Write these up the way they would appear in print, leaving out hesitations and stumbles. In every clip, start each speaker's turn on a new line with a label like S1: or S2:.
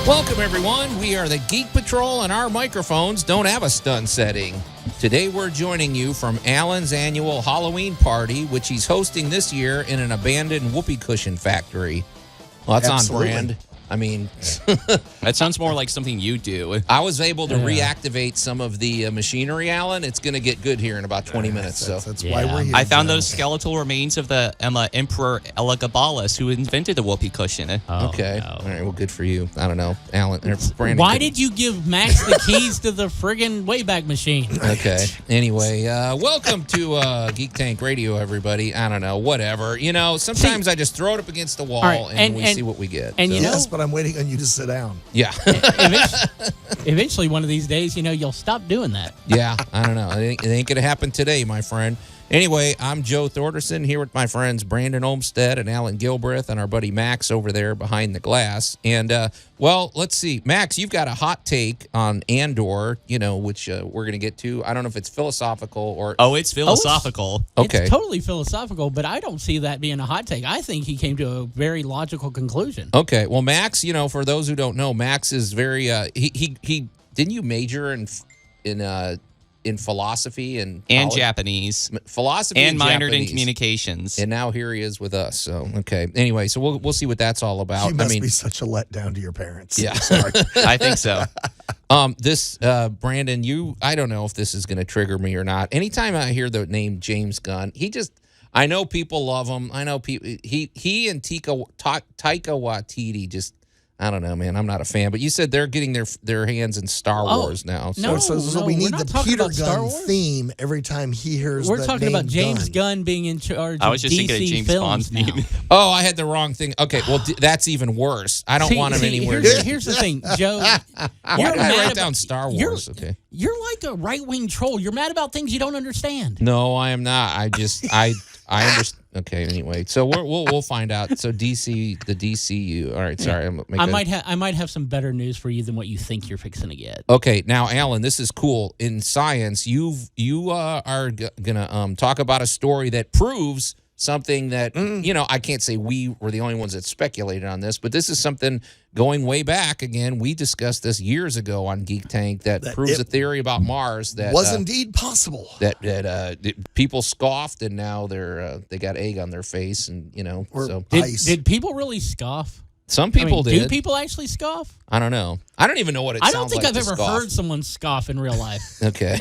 S1: Welcome, everyone. We are the Geek Patrol, and our microphones don't have a stun setting. Today, we're joining you from Allan's annual Halloween party, which he's hosting this year in an abandoned whoopee cushion factory. Well, that's
S2: Absolutely.
S1: on brand. I mean,
S3: that sounds more like something you do.
S1: I was able to reactivate some of the machinery, Allan. It's going to get good here in about 20 minutes.
S2: That's why we're here.
S3: I found
S2: Joe.
S3: those skeletal remains of the Emperor Elagabalus, who invented the whoopee cushion.
S1: Okay.
S4: No.
S1: All right. Well, good for you. I don't know. Allan, Brandon.
S4: Why did you give Max the keys to the friggin' Wayback Machine?
S1: Okay. Anyway, welcome to Geek Tank Radio, everybody. I don't know. Whatever. You know, sometimes I just throw it up against the wall
S4: right,
S1: and we see what we get.
S4: And
S1: so.
S4: you know,
S2: Yes, but I'm waiting on you to sit down.
S1: Yeah.
S4: Eventually, one of these days, you'll stop doing that.
S1: Yeah. I don't know. It ain't going to happen today, my friend. Anyway, I'm Joe Thorderson here with my friends Brandon Olmstead and Allan Gilbreth and our buddy Max over there behind the glass. And, well, let's see. Max, you've got a hot take on Andor, which we're going to get to. I don't know if it's philosophical or...
S3: Oh, it's philosophical.
S1: Okay.
S4: It's totally philosophical, but I don't see that being a hot take. I think he came to a very logical conclusion.
S1: Okay. Well, Max, for those who don't know, Max is very... He didn't you major in philosophy and
S3: Japanese,
S1: philosophy
S3: and minored
S1: Japanese.
S3: in communications,
S1: and now here he is with us. So okay. Anyway, so we'll see what that's all about.
S2: You must be such a letdown to your parents.
S1: Yeah.
S2: Sorry.
S3: I think so.
S1: This Brandon, I don't know if this is going to trigger me or not. Anytime I hear the name James Gunn, I know people love him. I know people. He and Taika Waititi just. I don't know, man. I'm not a fan, but you said they're getting their hands in Star Wars now.
S2: So we need the Peter Gunn theme every time he hears.
S4: We're talking about James Gunn being in charge.
S3: I was just
S4: of
S3: thinking of
S4: DC
S3: James
S4: films
S3: Bond's
S4: now.
S3: name.
S1: Oh, I had the wrong thing. Okay, well, that's even worse. I don't want him anywhere.
S4: Here's the thing, Joe.
S1: Why did I write down Star Wars? Okay.
S4: You're like a right-wing troll. You're mad about things you don't understand.
S1: No, I am not. I understand. Okay, anyway, so we'll find out. So the DCU. All right, sorry.
S4: I might have some better news for you than what you think you're fixing to get.
S1: Okay, now Allan, this is cool. In science, you are gonna talk about a story that proves something that I can't say we were the only ones that speculated on this, but this is something going way back. Again, we discussed this years ago on Geek Tank that proves a theory about Mars that
S2: was indeed possible.
S1: That people scoffed, and now they got egg on their face, and
S4: Did people really scoff?
S1: Some people did.
S4: Do people actually scoff?
S1: I don't know. I don't even know what it
S4: I
S1: sounds
S4: don't think
S1: like
S4: I've
S1: to
S4: ever
S1: scoff.
S4: heard someone scoff in real life.
S1: Okay.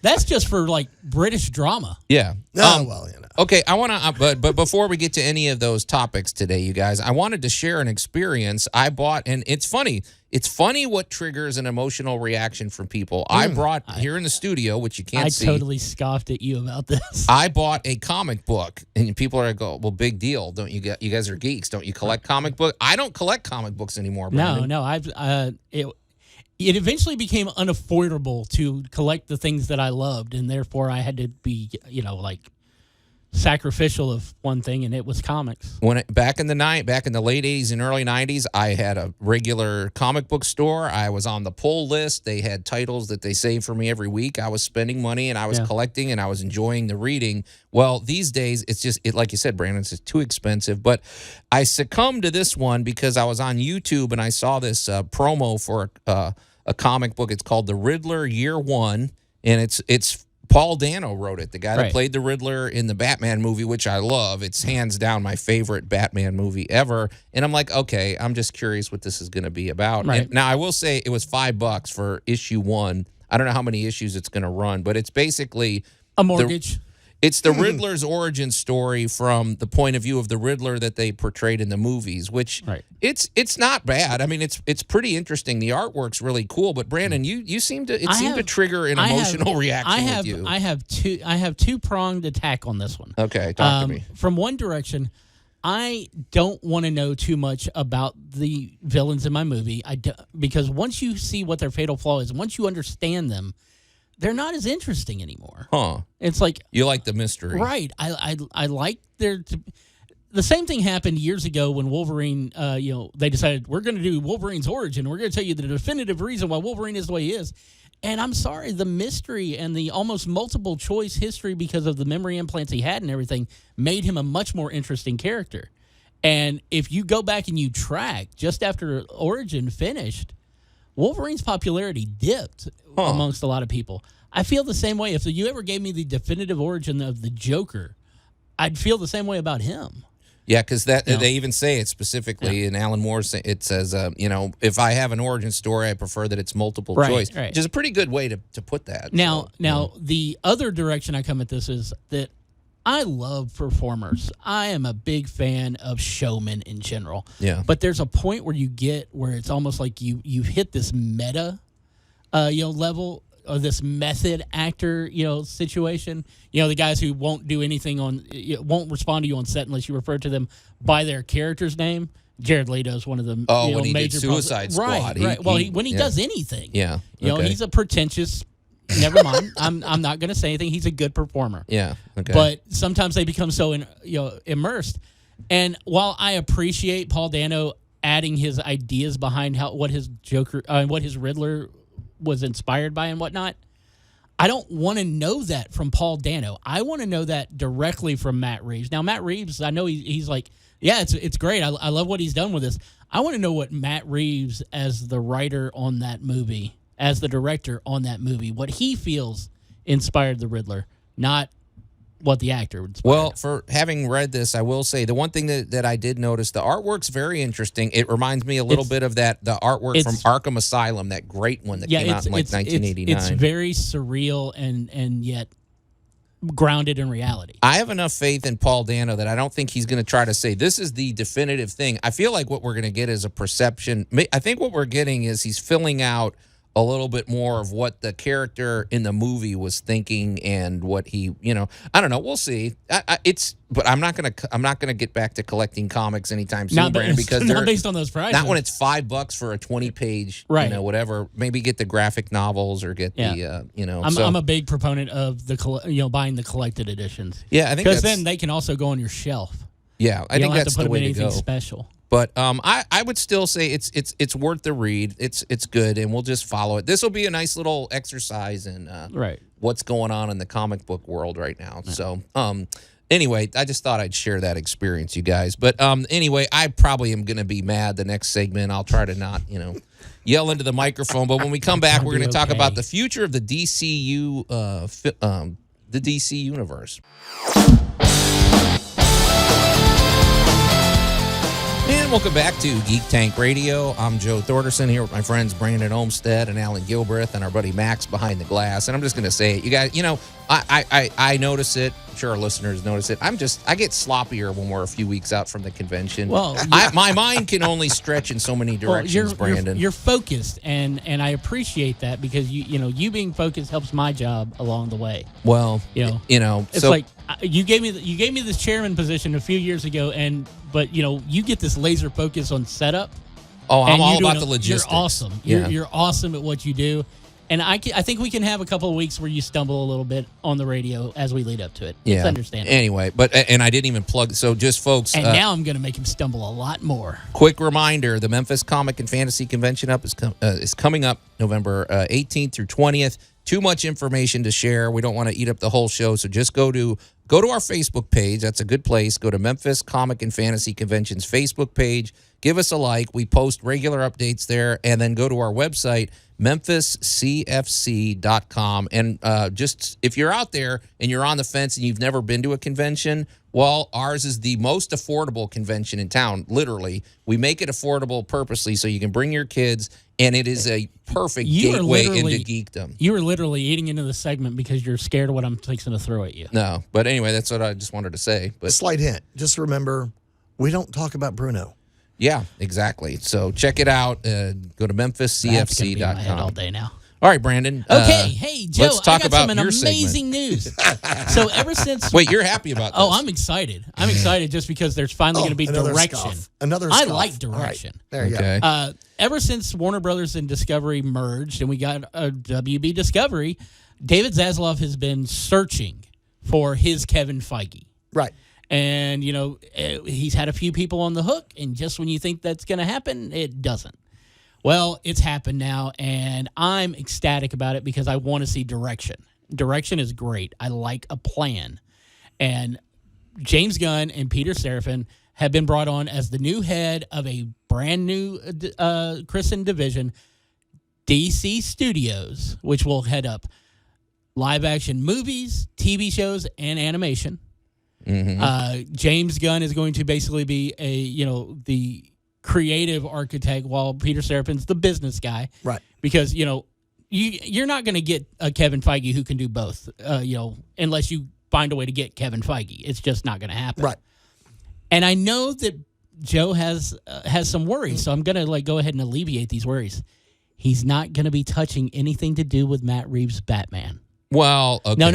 S4: That's just for like British drama.
S1: Yeah.
S2: Well,
S1: Okay, I want to, but before we get to any of those topics today, you guys, I wanted to share an experience I bought, and it's funny. It's funny what triggers an emotional reaction from people. I brought here in the studio, which you can't see.
S4: I totally scoffed at you about this.
S1: I bought a comic book, and people are like, "Oh, well, big deal. Don't you get? You guys are geeks. Don't you collect comic books?" I don't collect comic books anymore, Brandon.
S4: No. It eventually became unaffordable to collect the things that I loved, and therefore I had to be, sacrificial of one thing, and it was comics.
S1: Back in the late 80s and early 90s, I had a regular comic book store. I was on the pull list. They had titles that they saved for me every week. I was spending money, and I was collecting, and I was enjoying the reading. Well, these days, it's just, like you said, Brandon, it's just too expensive. But I succumbed to this one because I was on YouTube, and I saw this promo for a comic book. It's called The Riddler Year One, and it's Paul Dano wrote it, the guy that played the Riddler in the Batman movie, which I love. It's hands down my favorite Batman movie ever. And I'm like, okay, I'm just curious what this is going to be about.
S4: Right.
S1: And now, I will say it was $5 for issue 1. I don't know how many issues it's going to run, but it's basically
S4: a mortgage.
S1: It's the Riddler's origin story from the point of view of the Riddler that they portrayed in the movies, which it's not bad. I mean, it's pretty interesting. The artwork's really cool. But Brandon, you seem to to trigger an emotional reaction with you.
S4: I have two-pronged attack on this one.
S1: Okay, talk to me.
S4: From one direction, I don't want to know too much about the villains in my movie. Because once you see what their fatal flaw is, once you understand them, they're not as interesting anymore.
S1: Huh.
S4: It's like...
S1: You like the mystery.
S4: Right. I like their... The same thing happened years ago when Wolverine, they decided, we're going to do Wolverine's origin. We're going to tell you the definitive reason why Wolverine is the way he is. And I'm sorry, the mystery and the almost multiple choice history because of the memory implants he had and everything made him a much more interesting character. And if you go back and you track, just after Origin finished, Wolverine's popularity dipped amongst a lot of people. I feel the same way. If you ever gave me the definitive origin of the Joker, I'd feel the same way about him.
S1: Yeah, because they even say it specifically in Alan Moore's. It says, if I have an origin story, I prefer that it's multiple choice, which is a pretty good way to put that.
S4: Now, the other direction I come at this is that I love performers. I am a big fan of showmen in general.
S1: Yeah.
S4: But there's a point where you get where it's almost like you've hit this meta, level. Or this method actor, situation. The guys who won't do anything won't respond to you on set unless you refer to them by their character's name. Jared Leto's one of them.
S1: When he
S4: major
S1: did Suicide Squad.
S4: Right. When he does anything.
S1: Yeah.
S4: He's a pretentious. Never mind. I'm not going to say anything. He's a good performer.
S1: Yeah. Okay.
S4: But sometimes they become so immersed. And while I appreciate Paul Dano adding his ideas behind what his Joker, what his Riddler was inspired by and whatnot, I don't want to know that from Paul Dano. I want to know that directly from Matt Reeves. Now, Matt Reeves, I know he's like, yeah, it's great. I love what he's done with this. I want to know what Matt Reeves, as the writer on that movie, as the director on that movie, what he feels inspired the Riddler, not what the actor would inspire.
S1: Well, for having read this, I will say the one thing that I did notice, the artwork's very interesting. It reminds me a little bit of the artwork from Arkham Asylum, that great one that came out in 1989.
S4: It's very surreal and yet grounded in reality.
S1: I have enough faith in Paul Dano that I don't think he's going to try to say this is the definitive thing. I feel like what we're going to get is a perception. I think what we're getting is he's filling out a little bit more of what the character in the movie was thinking and what he, I don't know. We'll see. But I'm not gonna get back to collecting comics anytime soon, Brandon, because
S4: they're not based on those prices.
S1: Not when it's $5 for a 20-page, whatever. Maybe get the graphic novels or get the,
S4: I'm a big proponent of buying the collected editions.
S1: Yeah, I think
S4: because then they can also go on your shelf.
S1: Yeah, I think that's the way to go.
S4: You don't have to put them in anything special.
S1: But I would still say it's worth the read. It's good, and we'll just follow it. This will be a nice little exercise in what's going on in the comic book world right now. Yeah. So anyway, I just thought I'd share that experience, you guys. But anyway, I probably am going to be mad the next segment. I'll try to not, yell into the microphone. But when we come back, we're going to talk about the future of the DCU, the DC universe. And welcome back to Geek Tank Radio. I'm Joe Thorderson here with my friends Brandon Olmsted and Alan Gilbreth and our buddy Max behind the glass. And I'm just going to say it. You guys, I notice it. I'm sure our listeners notice it. I get sloppier when we're a few weeks out from the convention.
S4: Well,
S1: my mind can only stretch in so many directions, Brandon.
S4: You're focused, and I appreciate that because you being focused helps my job along the way.
S1: Well,
S4: it's like you gave me this chairman position a few years ago, but you get this laser focus on setup.
S1: Oh, I'm all about the logistics.
S4: You're awesome. You're awesome at what you do. And I think we can have a couple of weeks where you stumble a little bit on the radio as we lead up to it. Yeah. It's understandable.
S1: Anyway, and I didn't even plug. So just folks.
S4: And now I'm going to make him stumble a lot more.
S1: Quick reminder, the Memphis Comic and Fantasy Convention is coming up November 18th through 20th. Too much information to share. We don't want to eat up the whole show. So just go to our Facebook page. That's a good place. Go to Memphis Comic and Fantasy Convention's Facebook page. Give us a like. We post regular updates there. And then go to our website, memphiscfc.com. And just if you're out there and you're on the fence and you've never been to a convention, well, ours is the most affordable convention in town, literally. We make it affordable purposely so you can bring your kids, and it is a perfect gateway into geekdom.
S4: You were literally eating into the segment because you're scared of what I'm fixing to throw at you.
S1: No, but anyway, that's what I just wanted to say. But
S2: slight hint. Just remember, we don't talk about Bruno.
S1: Yeah, exactly. So check it out. Go to memphiscfc.com.
S4: That's going to be in my head all day now.
S1: All right, Brandon.
S4: Okay, hey, Joe,
S1: let's talk about
S4: some
S1: your
S4: amazing news. So ever since...
S1: Wait, you're happy about this?
S4: Oh, I'm excited. I'm excited just because there's finally going to be direction.
S2: Another
S4: I
S2: scuff.
S4: like direction.
S2: Right. There you go.
S4: Ever since Warner Brothers and Discovery merged and we got a WB Discovery, David Zaslav has been searching for his Kevin Feige.
S2: Right.
S4: And, he's had a few people on the hook, and just when you think that's going to happen, it doesn't. Well, it's happened now, and I'm ecstatic about it because I want to see direction. Direction is great. I like a plan. And James Gunn and Peter Seraphim have been brought on as the new head of a brand new christened division, DC Studios, which will head up live action movies, TV shows, and animation. James Gunn is going to basically be the creative architect, while Peter Serafin's the business guy.
S2: Right.
S4: Because, you're not going to get a Kevin Feige who can do both, unless you find a way to get Kevin Feige. It's just not going to happen.
S2: Right.
S4: And I know that Joe has some worries, so I'm going to go ahead and alleviate these worries. He's not going to be touching anything to do with Matt Reeves' Batman.
S1: Well, okay,
S4: no.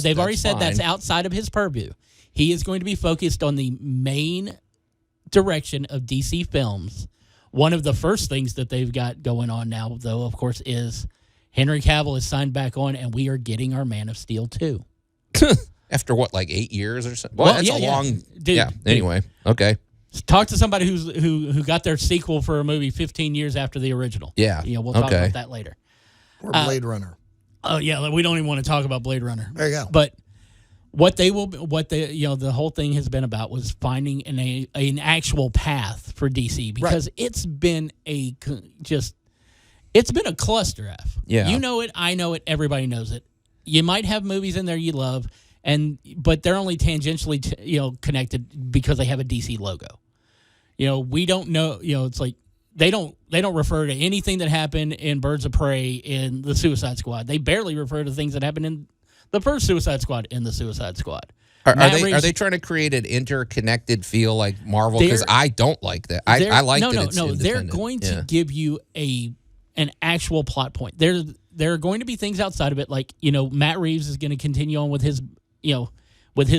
S4: They've already said
S1: fine.
S4: that's outside of his purview. He is going to be focused on the main direction of DC films. One of the first things that they've got going on now, though, of course, is Henry Cavill is signed back on, and we are getting our Man of Steel 2.
S1: After what, 8 years or something? Well, that's a long...
S4: Dude,
S1: yeah, anyway, okay.
S4: Talk to somebody who got their sequel for a movie 15 years after the original.
S1: Yeah.
S4: We'll talk about that later.
S2: Or Blade Runner.
S4: Oh yeah, we don't even want to talk about Blade Runner.
S2: There you go.
S4: But the whole thing has been about was finding an actual path for DC, because it's been a cluster F.
S1: Yeah.
S4: You know it, I know it, everybody knows it. You might have movies in there you love, but they're only tangentially connected because they have a DC logo. We don't know. It's like they don't refer to anything that happened in Birds of Prey in the Suicide Squad. They barely refer to things that happened in the first Suicide Squad in the Suicide Squad.
S1: Are they trying to create an interconnected feel like Marvel? Because I don't like that. I like that it's independent.
S4: They're going to give you an actual plot point. There are going to be things outside of it, like Matt Reeves is going to continue on with his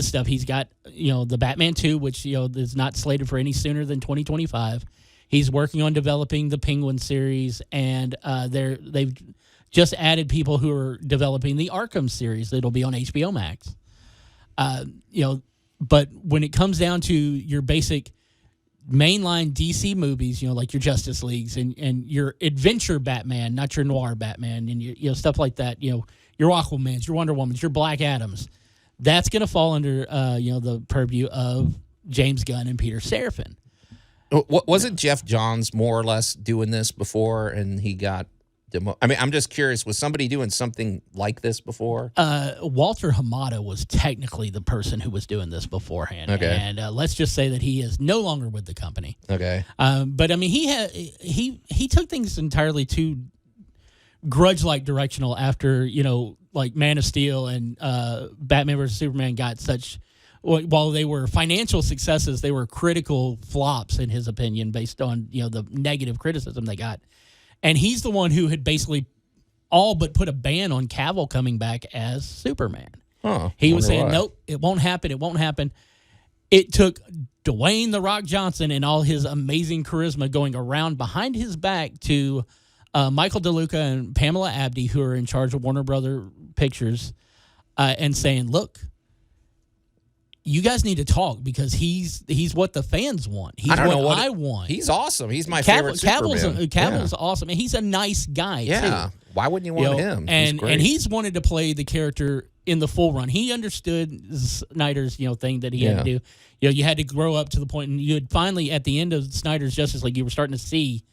S4: stuff. He's got the Batman 2, which is not slated for any sooner than 2025. He's working on developing the Penguin series, and they've just added people who are developing the Arkham series that'll be on HBO Max. But when it comes down to your basic mainline DC movies, like your Justice Leagues and your adventure Batman, not your noir Batman, and your stuff like that, your Aquamans, your Wonder Womans, your Black Adams, that's going to fall under the purview of James Gunn and Peter Serafin.
S1: Wasn't Jeff Johns more or less doing this before, and he got I'm just curious, was somebody doing something like this before?
S4: Walter Hamada was technically the person who was doing this beforehand.
S1: Okay.
S4: And let's just say that he is no longer with the company.
S1: Okay.
S4: But he took things entirely too grudge-like directional after, Man of Steel and Batman vs. Superman got such... While they were financial successes, they were critical flops, in his opinion, based on the negative criticism they got. And he's the one who had basically all but put a ban on Cavill coming back as Superman. He was saying, nope, it won't happen. It won't happen. It took Dwayne "The Rock" Johnson and all his amazing charisma going around behind his back to Michael DeLuca and Pamela Abdy, who are in charge of Warner Brother Pictures, and saying, look, you guys need to talk, because he's what the fans want. He's what I want.
S1: He's awesome. He's my favorite Superman.
S4: Cavill's awesome, and he's a nice guy, too.
S1: Why wouldn't you want him?
S4: And he's wanted to play the character in the full run. He understood Snyder's thing that he had to do. You had to grow up to the point, and you had finally, at the end of Snyder's Justice League, you were starting to see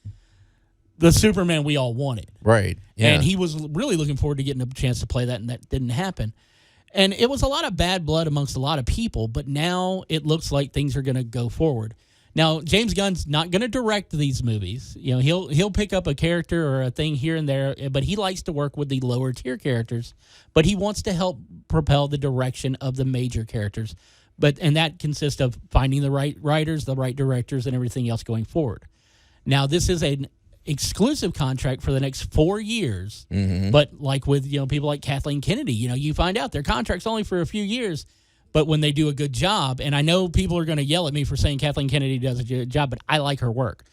S4: the Superman we all wanted.
S1: Right. Yeah.
S4: And he was really looking forward to getting a chance to play that, and that didn't happen. And it was a lot of bad blood amongst a lot of people, but now it looks like things are going to go forward. Now, James Gunn's not going to direct these movies. He'll pick up a character or a thing here and there, but he likes to work with the lower tier characters. But he wants to help propel the direction of the major characters. And that consists of finding the right writers, the right directors, and everything else going forward. Now, this is an exclusive contract for the next 4 years, but like with people like Kathleen Kennedy, you find out their contract's only for a few years, but when they do a good job, and I know people are going to yell at me for saying Kathleen Kennedy does a good job, but I like her work.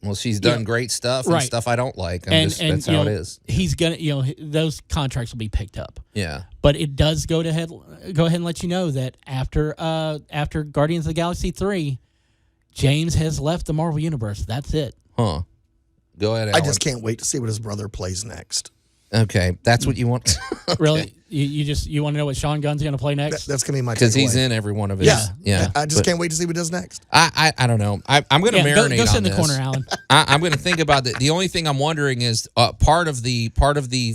S1: Well, she's done great stuff and stuff I don't like. That's how it is.
S4: He's gonna, those contracts will be picked up.
S1: Yeah,
S4: but it does go ahead and let you know that after Guardians of the Galaxy 3, James has left the Marvel Universe. That's it.
S1: Huh. Go ahead,
S2: Allan. I just can't wait to see what his brother plays next.
S1: Okay, that's what you want. Okay.
S4: Really? You want to know what Sean Gunn's going to play next?
S2: That's going to be my
S1: Because he's
S2: takeaway.
S1: in every one of his.
S2: Yeah. I just can't wait to see what he does next.
S1: I don't know. I'm going to marinate
S4: go sit
S1: on
S4: in the
S1: this.
S4: corner, Allan.
S1: I'm going to think about that. The only thing I'm wondering is part of the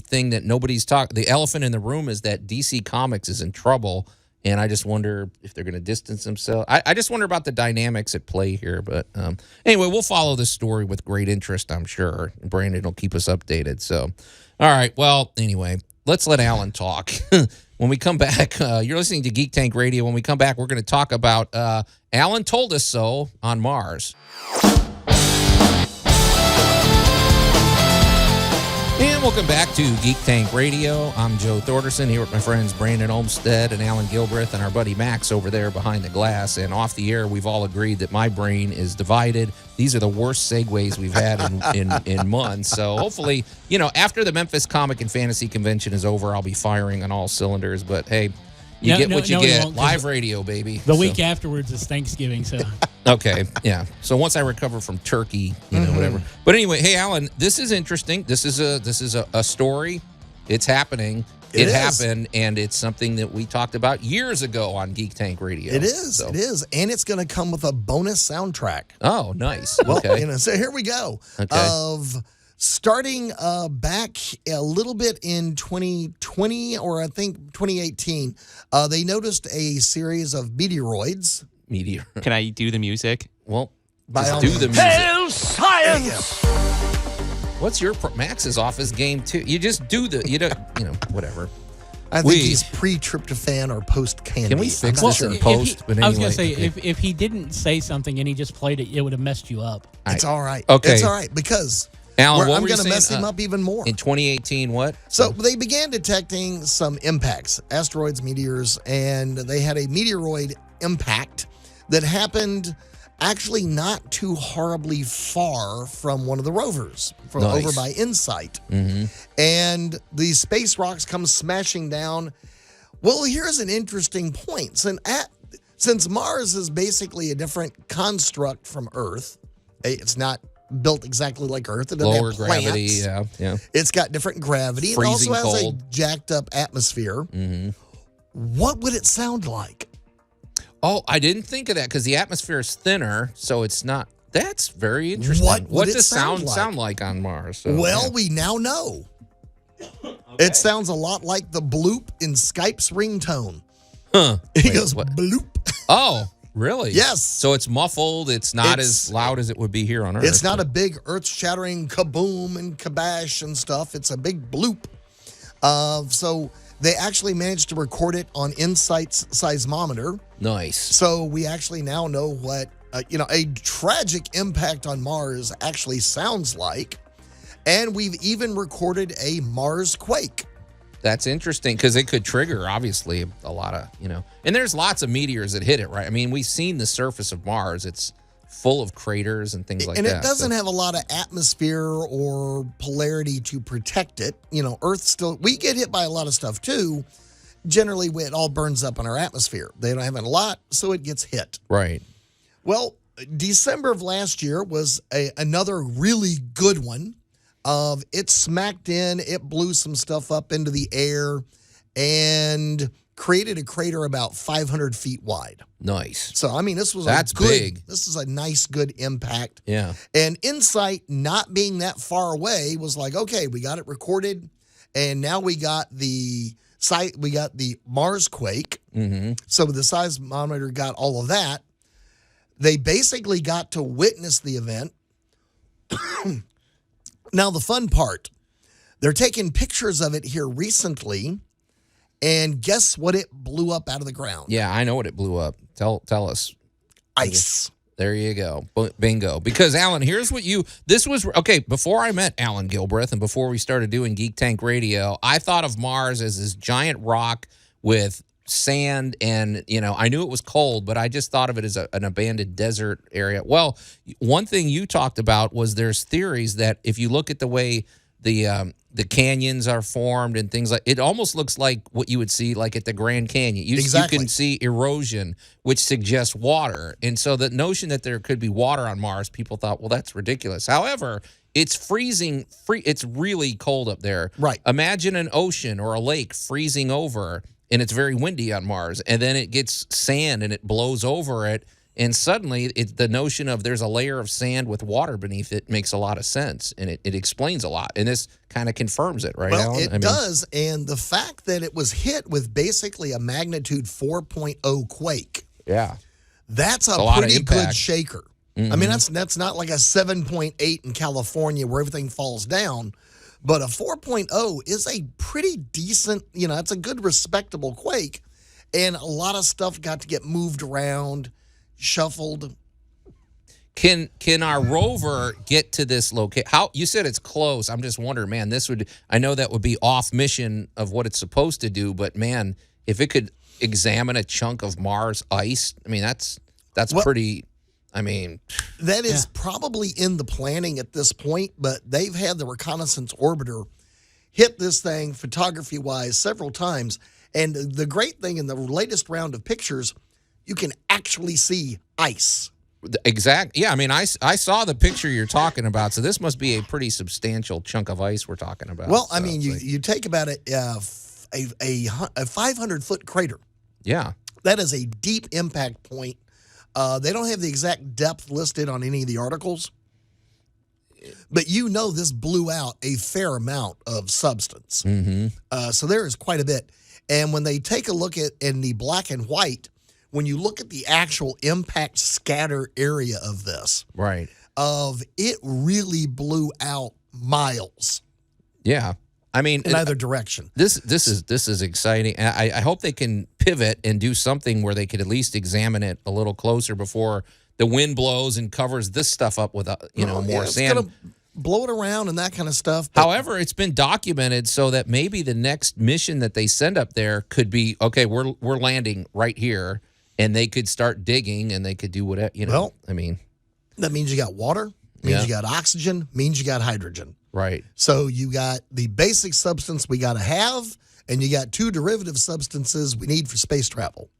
S1: thing that nobody's talking. The elephant in the room is that DC Comics is in trouble, and I just wonder if they're going to distance themselves. I just wonder about the dynamics at play here. But anyway, we'll follow this story with great interest, I'm sure. Brandon will keep us updated. So, all right. Well, anyway, let's let Allan talk. When we come back, you're listening to Geek Tank Radio. When we come back, we're going to talk about Allan Told Us So on Mars. And welcome back to Geek Tank Radio. I'm Joe Thorderson here with my friends Brandon Olmstead and Alan Gilbreth and our buddy Max over there behind the glass. And off the air, we've all agreed that my brain is divided. These are the worst segues we've had in months. So hopefully, after the Memphis Comic and Fantasy Convention is over, I'll be firing on all cylinders. But hey, you get what you get. Live radio, baby.
S4: The week afterwards is Thanksgiving, so.
S1: Okay, yeah. So once I recover from turkey, whatever. But anyway, hey, Allan, this is interesting. This is a story. It's happening. It happened, and it's something that we talked about years ago on Geek Tank Radio.
S2: It is. So. It is. And it's going to come with a bonus soundtrack.
S1: Oh, nice.
S2: Well,
S1: okay.
S2: So here we go.
S1: Okay.
S2: Starting back a little bit in 2020 or I think 2018, they noticed a series of meteoroids.
S3: Can I do the music?
S1: Well,
S2: By
S1: just
S2: all
S1: do
S2: means.
S1: the music.
S5: Hail science!
S1: What's your Max is off his game too? You just do whatever.
S2: I think he's pre-tryptophan or post-candy.
S1: Can we fix
S2: I'm not
S1: this
S2: sure.
S1: in post? But anyway,
S4: I was going to say,
S1: okay.
S4: if he didn't say something and he just played it, it would have messed you up.
S2: It's all right.
S1: Okay.
S2: It's all right because
S1: Alan, what
S2: I'm
S1: were you
S2: going to
S1: saying?
S2: mess him up even more.
S1: In 2018, what?
S2: So they began detecting some impacts, asteroids, meteors, and they had a meteoroid impact that happened actually not too horribly far from one of the rovers,
S1: Nice.
S2: over by Insight.
S1: Mm-hmm.
S2: And the space rocks come smashing down. Well, here's an interesting point. Since Mars is basically a different construct from Earth, it's not built exactly like Earth. It doesn't
S1: Lower
S2: have plants.
S1: gravity, yeah.
S2: It's got different gravity.
S1: Freezing
S2: it also has
S1: cold.
S2: a jacked up atmosphere.
S1: Mm-hmm.
S2: What would it sound like?
S1: Oh, I didn't think of that because the atmosphere is thinner, so it's not. That's very interesting.
S2: What would it
S1: does
S2: sound
S1: sound like on Mars? So,
S2: Well,
S1: yeah.
S2: we now know. It sounds a lot like the bloop in Skype's ringtone.
S1: Huh.
S2: He
S1: Wait,
S2: goes
S1: what?
S2: bloop.
S1: Oh, really?
S2: Yes.
S1: So it's muffled. It's not as loud as it would be here on Earth.
S2: It's not a big earth-shattering kaboom and kabash and stuff. It's a big bloop. So they actually managed to record it on Insight's seismometer.
S1: Nice.
S2: So we actually now know what a tragic impact on Mars actually sounds like. And we've even recorded a Mars quake.
S1: That's interesting because it could trigger, obviously, a lot of, And there's lots of meteors that hit it, right? I mean, we've seen the surface of Mars. It's full of craters and things like that.
S2: And it doesn't have a lot of atmosphere or polarity to protect it. Earth we get hit by a lot of stuff too. Generally, it all burns up in our atmosphere. They don't have a lot, so it gets hit.
S1: Right.
S2: Well, December of last year was another really good one. It smacked in, it blew some stuff up into the air and created a crater about 500 feet wide.
S1: Nice.
S2: So, I mean, this was
S1: big.
S2: This is a nice, good impact.
S1: Yeah.
S2: And Insight, not being that far away, was like, okay, we got it recorded, and now we got the Mars quake.
S1: Mm-hmm.
S2: So the seismometer got all of that. They basically got to witness the event. Now, the fun part, they're taking pictures of it here recently, and guess what it blew up out of the ground?
S1: Yeah, I know what it blew up. Tell us.
S2: Ice.
S1: There you go. Bingo. Because, Alan, before I met Alan Gilbreth and before we started doing Geek Tank Radio, I thought of Mars as this giant rock with sand and, I knew it was cold, but I just thought of it as an abandoned desert area. Well, one thing you talked about was there's theories that if you look at the way the the canyons are formed and things like it. Almost looks like what you would see like at the Grand Canyon. You
S2: Exactly.
S1: can see erosion, which suggests water, and so the notion that there could be water on Mars, people thought, well, that's ridiculous. However, it's freezing. It's really cold up there.
S2: Right.
S1: Imagine an ocean or a lake freezing over, and it's very windy on Mars, and then it gets sand and it blows over it. And suddenly, the notion of there's a layer of sand with water beneath it makes a lot of sense, and it explains a lot. And this kind of confirms it, right,
S2: Well,
S1: Alan?
S2: it does. And the fact that it was hit with basically a magnitude 4.0 quake,
S1: Yeah.
S2: that's a
S1: lot of
S2: pretty good
S1: impact.
S2: shaker. I mean, that's not like a 7.8 in California where everything falls down, but a 4.0 is a pretty decent, it's a good, respectable quake. And a lot of stuff got to get moved around, shuffled.
S1: Can our rover get to this location? How you said it's close? I'm just wondering, man. I know that would be off mission of what it's supposed to do, but man, if it could examine a chunk of Mars ice, I mean that's pretty. I mean,
S2: that is probably in the planning at this point, but they've had the reconnaissance orbiter hit this thing photography wise several times, and the great thing in the latest round of pictures, you can actually see ice.
S1: Exact. Yeah, I mean, I saw the picture you're talking about, so this must be a pretty substantial chunk of ice we're talking about.
S2: Well,
S1: so
S2: I mean, you take about a 500-foot crater.
S1: Yeah.
S2: That is a deep impact point. They don't have the exact depth listed on any of the articles, but this blew out a fair amount of substance.
S1: Mm-hmm.
S2: So there is quite a bit. And when they take a look at in the black and white, when you look at the actual impact scatter area of this,
S1: Right.
S2: It really blew out miles
S1: Yeah. I mean,
S2: in either direction.
S1: This is exciting. I hope they can pivot and do something where they could at least examine it a little closer before the wind blows and covers this stuff up with more
S2: It's
S1: sand.
S2: gonna blow it around and that kind of stuff. But
S1: However, it's been documented so that maybe the next mission that they send up there could be okay. We're landing right here, and they could start digging and they could do whatever.
S2: Well,
S1: I mean,
S2: that means you got water, means
S1: Yeah.
S2: you got oxygen, means you got hydrogen.
S1: right.
S2: So you got the basic substance we got to have, and you got two derivative substances we need for space travel.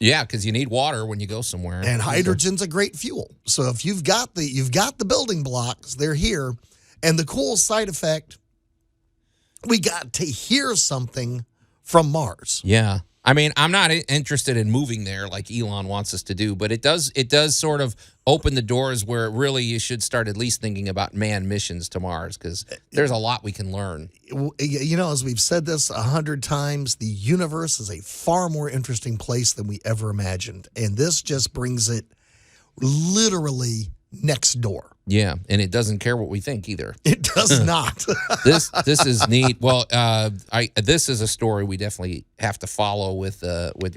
S1: Yeah, because you need water when you go somewhere.
S2: And hydrogen's a great fuel. So if you've got the building blocks, they're here. And the cool side effect, we got to hear something from Mars.
S1: Yeah. I mean, I'm not interested in moving there like Elon wants us to do, but it does sort of open the doors where really you should start at least thinking about manned missions to Mars, because there's a lot we can learn.
S2: As we've said this 100 times, the universe is a far more interesting place than we ever imagined. And this just brings it literally next door.
S1: Yeah, and it doesn't care what we think either.
S2: It does not.
S1: This is neat. Well, this is a story we definitely have to follow with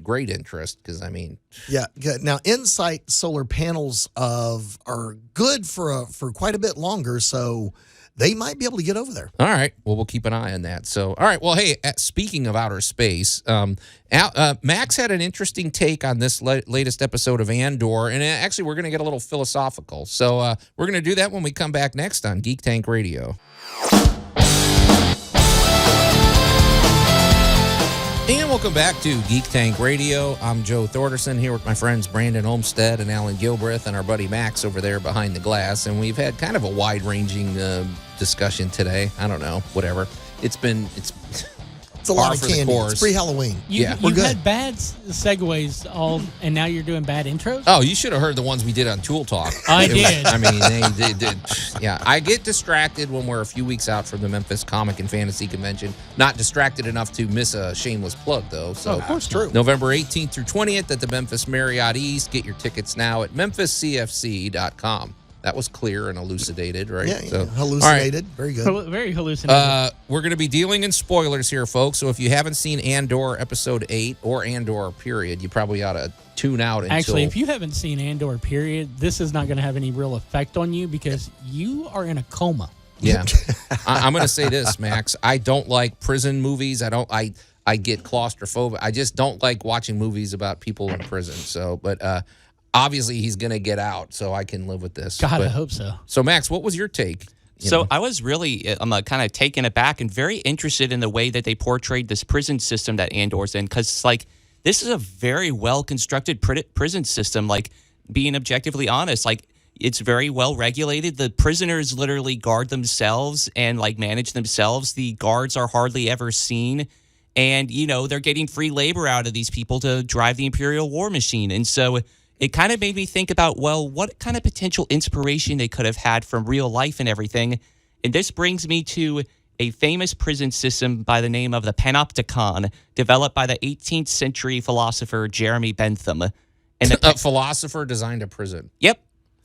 S1: great interest, because I mean,
S2: Yeah. Good. Now, Insight solar panels are good for quite a bit longer, so they might be able to get over there.
S1: all right. Well, we'll keep an eye on that. So, all right. Well, hey, speaking of outer space, Max had an interesting take on this latest episode of Andor, and actually, we're going to get a little philosophical. So, we're going to do that when we come back next on Geek Tank Radio. And welcome back to Geek Tank Radio. I'm Joe Thorderson here with my friends Brandon Olmsted and Alan Gilbreth and our buddy Max over there behind the glass. And we've had kind of a wide-ranging discussion today. I don't know, whatever. It's
S2: It's a lot of
S1: for the
S2: candy.
S1: course.
S2: It's pre-Halloween.
S1: Yeah.
S2: We're
S4: You
S2: good.
S4: had bad segues and now you're doing bad intros?
S1: Oh, you should have heard the ones we did on Tool Talk.
S4: I
S1: It was-
S4: did.
S1: I mean, they did. Yeah, I get distracted when we're a few weeks out from the Memphis Comic and Fantasy Convention. Not distracted enough to miss a shameless plug, though. So,
S2: of course, true.
S1: November 18th through 20th at the Memphis Marriott East. Get your tickets now at memphiscfc.com. That was clear and elucidated, right?
S2: Yeah,
S1: So,
S2: hallucinated. Very good.
S4: Very hallucinating.
S1: we're going to be dealing in spoilers here, folks. So if you haven't seen Andor Episode 8 or Andor, period, you probably ought to tune out until...
S4: Actually, if you haven't seen Andor, period, this is not going to have any real effect on you because you are in a coma.
S1: Yeah. I'm going to say this, Max. I don't like prison movies. I get claustrophobic. I just don't like watching movies about people in prison. So, but obviously he's going to get out, so I can live with this.
S4: God, I
S1: But-
S4: hope so.
S1: So, Max, what was your take?
S3: So I was really kind of taken aback and very interested in the way that they portrayed this prison system that Andor's in, because like this is a very well constructed prison system. Like being objectively honest, like it's very well regulated. The prisoners literally guard themselves and like manage themselves. The guards are hardly ever seen, and you know they're getting free labor out of these people to drive the Imperial war machine. And so it kind of made me think about, well, what kind of potential inspiration they could have had from real life and everything. And this brings me to a famous prison system by the name of the Panopticon, developed by the 18th century philosopher Jeremy Bentham. And
S1: A philosopher designed a prison.
S3: Yep.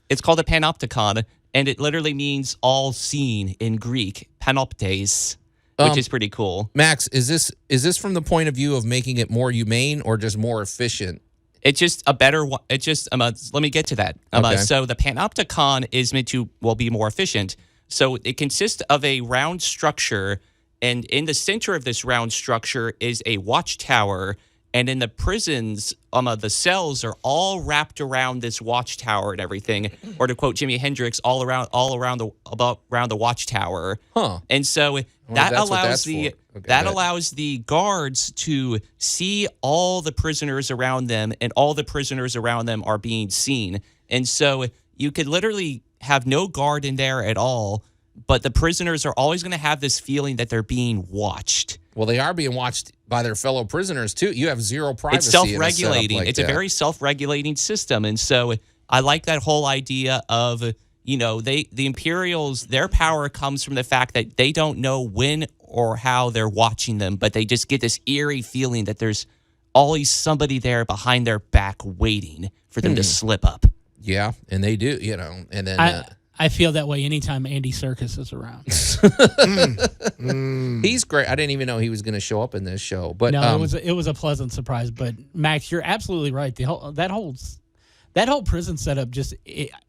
S3: It's called a Panopticon, and it literally means all seen in Greek, panoptes, which is pretty cool.
S1: Max, is this from the point of view of making it more humane or just more efficient?
S3: It's just a better one. It's just, let me get to that.
S1: Okay.
S3: So the Panopticon is meant to, well, be more efficient. So it consists of a round structure, and in the center of this round structure is a watchtower. And in the prisons, the cells are all wrapped around this watchtower and everything. Or to quote Jimi Hendrix, all around the watchtower.
S1: Huh.
S3: And so that
S1: that's what
S3: allows
S1: that's for. Okay,
S3: that
S1: good.
S3: allows the guards to see all the prisoners around them, and all the prisoners around them are being seen. And so you could literally have no guard in there at all, but the prisoners are always going to have this feeling that they're being watched.
S1: Well, they are being watched by their fellow prisoners too. You have zero privacy.
S3: It's self-regulating.
S1: Like
S3: It's
S1: that.
S3: a very self-regulating system. And so I like that whole idea of, you know, the Imperials, their power comes from the fact that they don't know when or how they're watching them, but they just get this eerie feeling that there's always somebody there behind their back waiting for them to slip up.
S1: Yeah, and they do, you know. And then
S4: I feel that way anytime Andy Serkis is around.
S1: he's great. I didn't even know he was going to show up in this show. But
S4: No, it was a pleasant surprise. But Max, you're absolutely right. That whole prison setup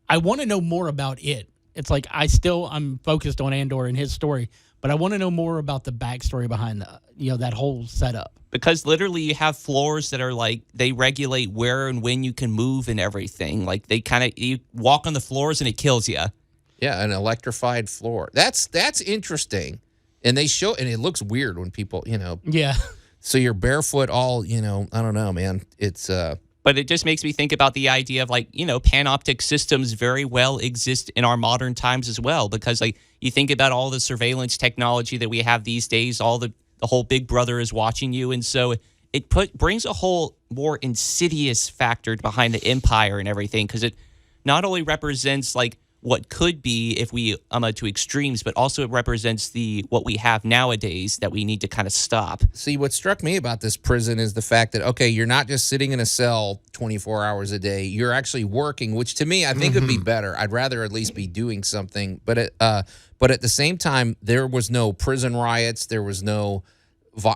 S4: I want to know more about it. It's like I'm focused on Andor and his story, but I want to know more about the backstory behind that whole setup.
S3: Because literally you have floors that are like, they regulate where and when you can move and everything. Like you walk on the floors and it kills you.
S1: yeah, an electrified floor. That's interesting. And they show, and it looks weird when people, you know.
S4: Yeah.
S1: So you're barefoot all, you know, I don't know, man. It's
S3: But it just makes me think about the idea of like, you know, panoptic systems very well exist in our modern times as well. Because like you think about all the surveillance technology that we have these days, all the whole Big Brother is watching you. And so it brings a whole more insidious factor behind the Empire and everything. Because it not only represents like what could be if we to extremes, but also it represents what we have nowadays that we need to kind of stop.
S1: See, what struck me about this prison is the fact that, okay, you're not just sitting in a cell 24 hours a day. You're actually working, which to me, I think would be better. I'd rather at least be doing something. But at the same time, there was no prison riots. There was no,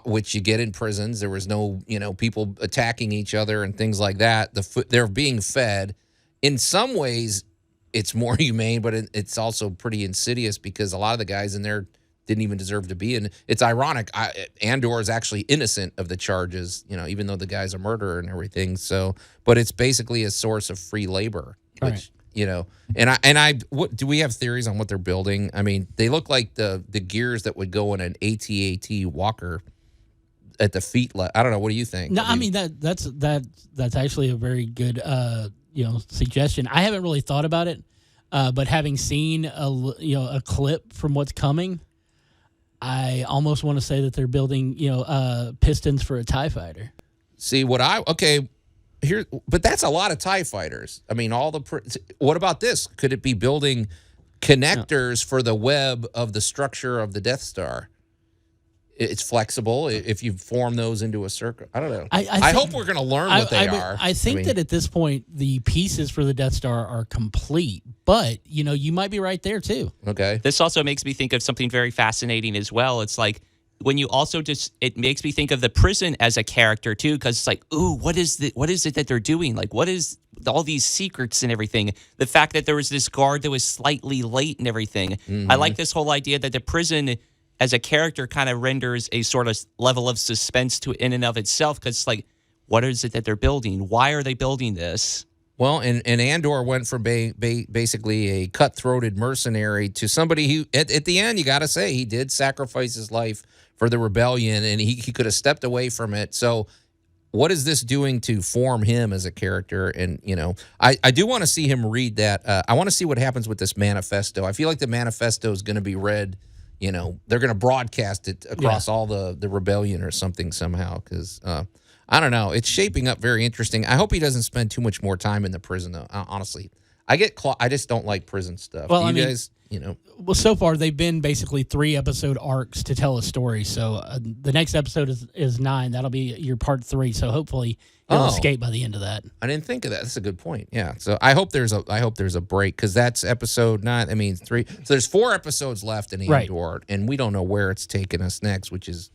S1: which you get in prisons. There was no, you know, people attacking each other and things like that. They're being fed. In some ways, it's more humane, but it's also pretty insidious because a lot of the guys in there didn't even deserve to be in. It's ironic. Andor is actually innocent of the charges, you know, even though the guy's a murderer and everything. So, but it's basically a source of free labor, which,
S4: Right.
S1: you know, what do we have theories on what they're building? I mean, they look like the gears that would go in an AT-AT walker at the feet. I don't know. What do you think?
S4: No, I mean that's actually a very good suggestion. I haven't really thought about it, but having seen a clip from what's coming, I almost want to say that they're building pistons for a TIE fighter.
S1: See here, but that's a lot of TIE fighters. I mean, what about this? Could it be building connectors for the web of the structure of the Death Star? It's flexible if you form those into a circle. I don't know. I hope we're going to learn what they are.
S4: I think that at this point, the pieces for the Death Star are complete, but you might be right there too.
S1: Okay.
S3: This also makes me think of something very fascinating as well. It's like when you also it makes me think of the prison as a character too, because it's like, ooh, what is it that they're doing? Like, what is all these secrets and everything? The fact that there was this guard that was slightly late and everything.
S1: Mm-hmm.
S3: I like this whole idea that the prison as a character kind of renders a sort of level of suspense to in and of itself, because it's like, what is it that they're building? Why are they building this?
S1: Well, and Andor went from basically a cutthroated mercenary to somebody who, at the end, you got to say, he did sacrifice his life for the rebellion, and he could have stepped away from it. So what is this doing to form him as a character? And, I do want to see him read that. I want to see what happens with this manifesto. I feel like the manifesto is going to be read. They're going to broadcast it across all the rebellion or something somehow because I don't know. It's shaping up very interesting. I hope he doesn't spend too much more time in the prison, though. Honestly, I just don't like prison stuff.
S4: Well,
S1: guys,
S4: Well, so far they've been basically 3-episode arcs to tell a story. So the next episode is 9. That'll be your part 3. So hopefully he'll escape by the end of that.
S1: I didn't think of that. That's a good point. Yeah. So I hope there's a break because that's episode 9. I mean 3. So there's 4 episodes left in Andor, and we don't know where it's taking us next, which is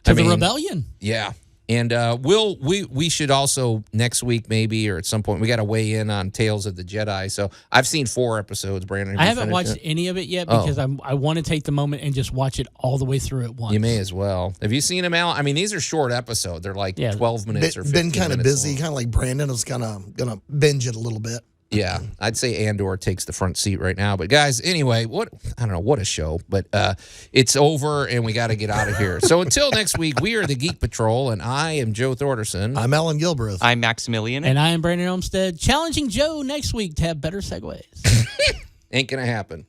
S4: the rebellion.
S1: Yeah. And we should also next week maybe or at some point we got to weigh in on Tales of the Jedi. So I've seen 4 episodes. Brandon,
S4: I haven't watched any of it yet because I want to take the moment and just watch it all the way through at once.
S1: You may as well. Have you seen them, Al? I mean, these are short episodes. They're like 12 minutes or 15
S2: Been kind of busy,
S1: long.
S2: kind of like Brandon is gonna binge it a little bit.
S1: Yeah, I'd say Andor takes the front seat right now. But guys, anyway, I don't know what a show, but it's over and we got to get out of here. So until next week, we are the Geek Patrol, and I am Joe Thorderson.
S2: I'm Allan Gilbreth.
S3: I'm Maximilian.
S4: And I am Brandon Olmstead, challenging Joe next week to have better segues.
S1: Ain't gonna happen.